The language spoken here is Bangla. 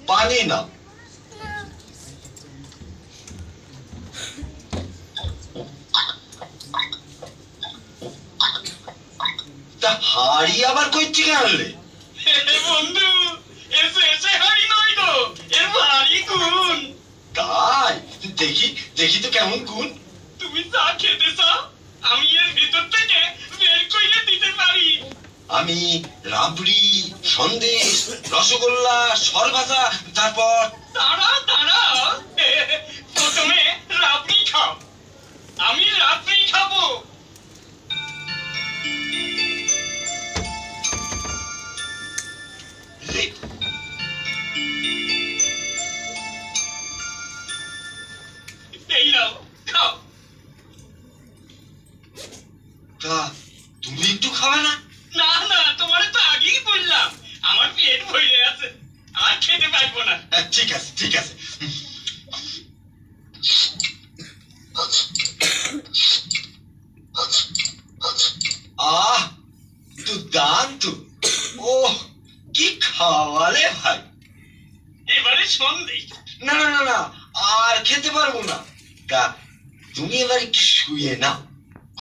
পানি না। তা হাড়ি আবার কই থেকে আনলে? বন্ধু, এসে হাড়ি নয় গো, এর ভারী গুণ। তাই? দেখি দেখি তো কেমন গুণ। তুমি চা খেতে চাও? আমি এর ভিতর থেকে বের কইলে দিতে পারি। আমি রাবড়ি, সন্দেশ, রসগোল্লা, সরভাজা, তারপর দাঁড়াও, প্রথমে রাবড়ি খাও। আমি রাবড়ি খাবো। এই নাও, খাও। তা তুমি একটু খাবে না? না, তোমার তো আগেই বললাম আমার পেট ভরে আছে, আর খেতে পারবো না। ঠিক আছে ঠিক আছে। আহ, দুর্দান্ত। ও কি খাওয়ালে ভাই। এবারে সন্দেশ। না না না না, আর খেতে পারবো না। তা তুমি এবার একটু শুয়ে নাও।